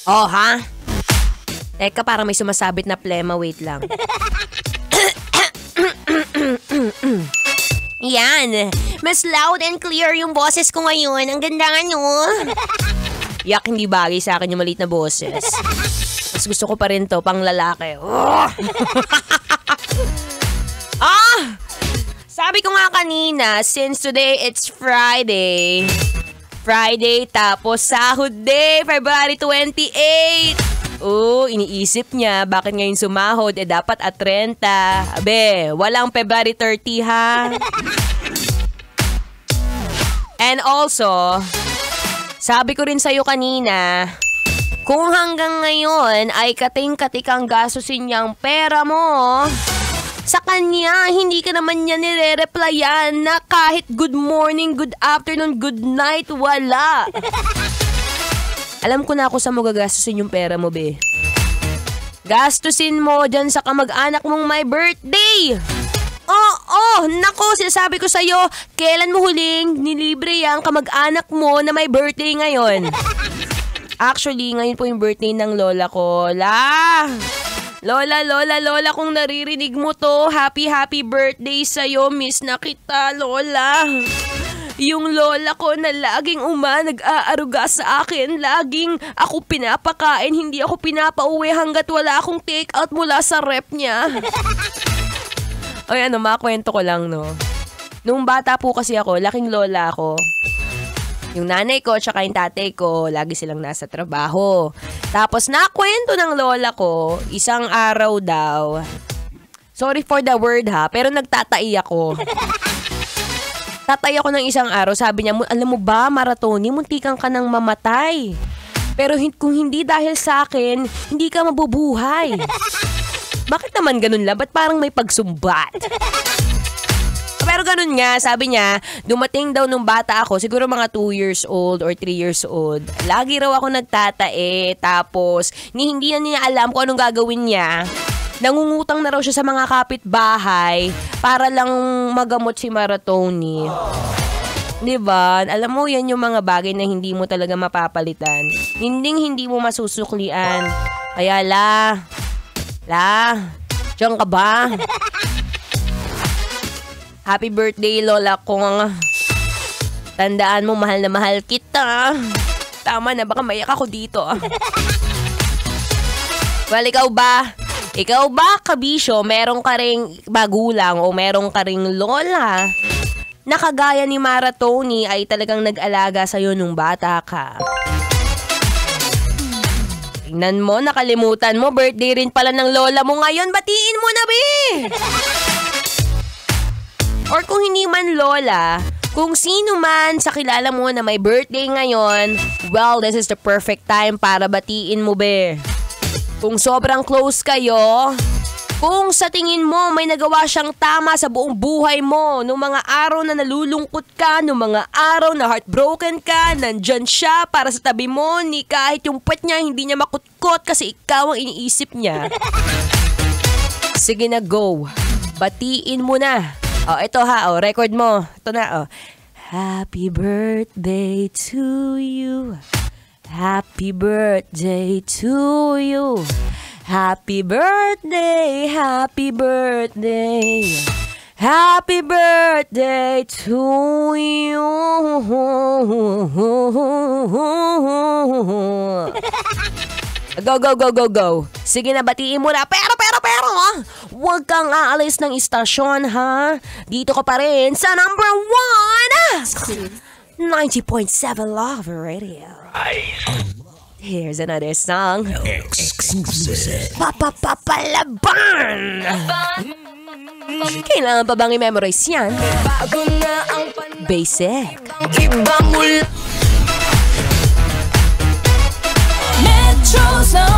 Oh, ha? Teka, parang may sumasabit na plema. Wait lang. Yan. Mas loud and clear yung boses ko ngayon. Ang ganda nga, no? Yak, hindi bagay sa akin yung maliit na boses. Mas gusto ko pa rin to, pang lalaki. Oh! Sabi ko nga kanina, since today it's Friday. Friday, tapos sahod day, February 28. Iniisip niya, bakit ngayon sumahod? Dapat at 30. Abe, walang February 30, ha? And also, sabi ko rin sa'yo kanina, kung hanggang ngayon ay kating-katik ang gastusin niyang pera mo, sa kanya, hindi ka naman niya nire-replyan na kahit good morning, good afternoon, good night, wala. Alam ko na ako sa mo gagastusin yung pera mo, be. Gastusin mo dyan sa kamag-anak mong my birthday. Nako, sinasabi ko sa'yo, kailan mo huling nilibre yung kamag-anak mo na may birthday ngayon? Actually, ngayon po yung birthday ng lola ko. Lola, kung naririnig mo to, happy birthday sa'yo, miss na kita, Lola. Yung lola ko na laging nag-aaruga sa akin, laging ako pinapakain, hindi ako pinapauwi hanggat wala akong take out mula sa rep niya. Makakwento ko lang, no. Nung bata po kasi ako, laking lola ako. Yung nanay ko tsaka yung tatay ko, lagi silang nasa trabaho. Tapos nakwento ng lola ko, isang araw daw, sorry for the word ha, pero nagtatai ako. Tatay ako ng isang araw, sabi niya, alam mo ba, Maratoni, muntikan ka nang mamatay. Pero kung hindi dahil sa akin, hindi ka mabubuhay. Bakit naman ganun lang? Ba't parang may pagsumbat? Pero ganun nga, sabi niya, dumating daw nung bata ako, siguro mga 2 years old or 3 years old. Lagi raw ako nagtatae, tapos hindi na niya alam kung anong gagawin niya. Nangungutang na raw siya sa mga kapitbahay para lang magamot si Maratoni. Diba? Alam mo, yan yung mga bagay na hindi mo talaga mapapalitan. Hindi mo masusuklian. Kaya diyan ka ba? Happy birthday, Lola kong. Tandaan mo, mahal na mahal kita. Tama na, baka maiyak ako dito. Well, ikaw ba, kabisyo, meron ka ring magulang o meron ka ring lola na kagaya ni Maratoni ay talagang nag-alaga sa'yo nung bata ka? Tingnan mo, nakalimutan mo, birthday rin pala ng lola mo ngayon. Batiin mo na, be! Or kung hindi man lola, kung sino man sa kilala mo na may birthday ngayon, well, this is the perfect time para batiin mo, be. Kung sobrang close kayo, kung sa tingin mo may nagawa siyang tama sa buong buhay mo, nung mga araw na nalulungkot ka, nung mga araw na heartbroken ka, nandyan siya para sa tabi mo, ni kahit yung puwet niya hindi niya makutkot kasi ikaw ang iniisip niya. Sige na, go. Batiin mo na. Ito ha, record mo. Ito na, Happy birthday to you. Happy birthday to you. Happy birthday, happy birthday. Happy birthday to you. Go. Sige na, batiin mo na. Pero, huwag kang aalis ng istasyon, ha? Dito ka pa rin sa number 1, 90.7 Love Radio. Here's another song. Exclusive. Papapapalaban! Kailangan pa bang i-memorize yan? Basic. Metro Zone.